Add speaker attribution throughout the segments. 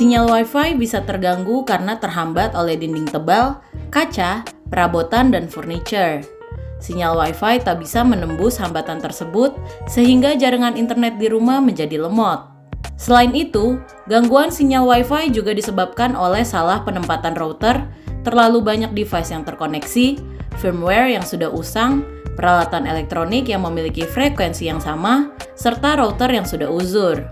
Speaker 1: Sinyal Wi-Fi bisa terganggu karena terhambat oleh dinding tebal, kaca, perabotan, dan furniture. Sinyal Wi-Fi tak bisa menembus hambatan tersebut sehingga jaringan internet di rumah menjadi lemot. Selain itu, gangguan sinyal Wi-Fi juga disebabkan oleh salah penempatan router, terlalu banyak device yang terkoneksi, firmware yang sudah usang, peralatan elektronik yang memiliki frekuensi yang sama, serta router yang sudah uzur.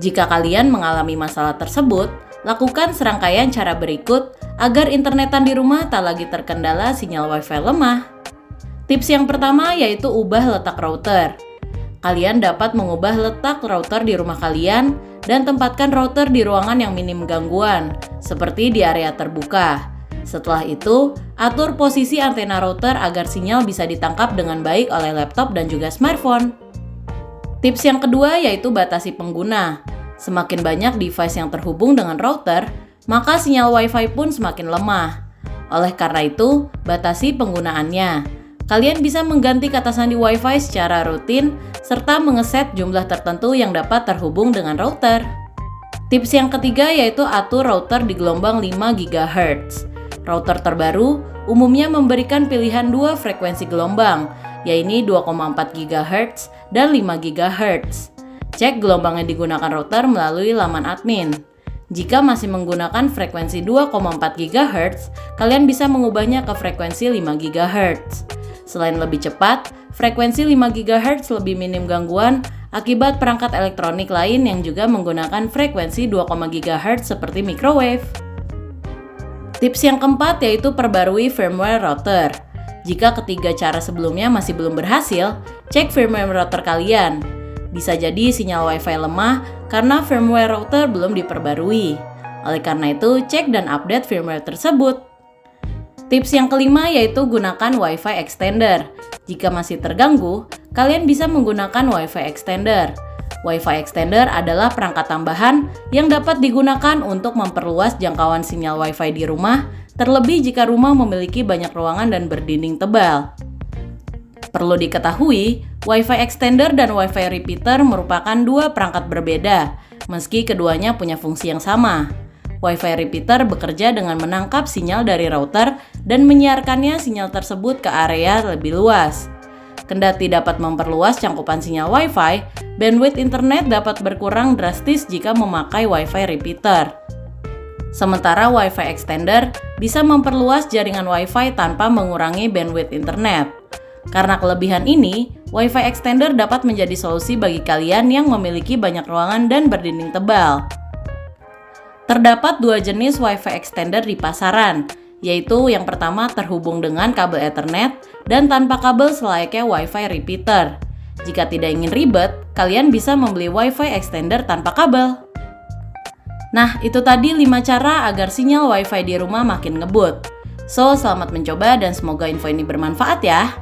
Speaker 1: Jika kalian mengalami masalah tersebut, lakukan serangkaian cara berikut agar internetan di rumah tak lagi terkendala sinyal Wi-Fi lemah. Tips yang pertama yaitu ubah letak router. Kalian dapat mengubah letak router di rumah kalian dan tempatkan router di ruangan yang minim gangguan, seperti di area terbuka. Setelah itu, atur posisi antena router agar sinyal bisa ditangkap dengan baik oleh laptop dan juga smartphone. Tips yang kedua yaitu batasi pengguna. Semakin banyak device yang terhubung dengan router, maka sinyal Wi-Fi pun semakin lemah. Oleh karena itu, batasi penggunaannya. Kalian bisa mengganti kata sandi Wi-Fi secara rutin, serta mengeset jumlah tertentu yang dapat terhubung dengan router. Tips yang ketiga yaitu atur router di gelombang 5 GHz. Router terbaru umumnya memberikan pilihan dua frekuensi gelombang, yaitu 2,4 GHz dan 5 GHz. Cek gelombang yang digunakan router melalui laman admin. Jika masih menggunakan frekuensi 2,4 GHz, kalian bisa mengubahnya ke frekuensi 5 GHz. Selain lebih cepat, frekuensi 5 GHz lebih minim gangguan akibat perangkat elektronik lain yang juga menggunakan frekuensi 2, GHz seperti microwave. Tips yang keempat yaitu perbarui firmware router. Jika ketiga cara sebelumnya masih belum berhasil, cek firmware router kalian. Bisa jadi sinyal Wi-Fi lemah karena firmware router belum diperbarui. Oleh karena itu, cek dan update firmware tersebut. Tips yang kelima yaitu gunakan Wi-Fi extender. Jika masih terganggu, kalian bisa menggunakan Wi-Fi extender. Wi-Fi extender adalah perangkat tambahan yang dapat digunakan untuk memperluas jangkauan sinyal Wi-Fi di rumah, terlebih jika rumah memiliki banyak ruangan dan berdinding tebal. Perlu diketahui, Wi-Fi extender dan Wi-Fi repeater merupakan dua perangkat berbeda, meski keduanya punya fungsi yang sama. Wi-Fi repeater bekerja dengan menangkap sinyal dari router dan menyiarkannya sinyal tersebut ke area lebih luas. Kendati dapat memperluas cangkupan sinyal Wi-Fi, bandwidth internet dapat berkurang drastis jika memakai Wi-Fi repeater. Sementara Wi-Fi extender bisa memperluas jaringan Wi-Fi tanpa mengurangi bandwidth internet. Karena kelebihan ini, Wi-Fi extender dapat menjadi solusi bagi kalian yang memiliki banyak ruangan dan berdinding tebal. Terdapat dua jenis Wi-Fi extender di pasaran, yaitu yang pertama terhubung dengan kabel Ethernet dan tanpa kabel selayaknya Wi-Fi repeater. Jika tidak ingin ribet, kalian bisa membeli Wi-Fi extender tanpa kabel. Nah, itu tadi 5 cara agar sinyal Wi-Fi di rumah makin ngebut. So, selamat mencoba dan semoga info ini bermanfaat ya.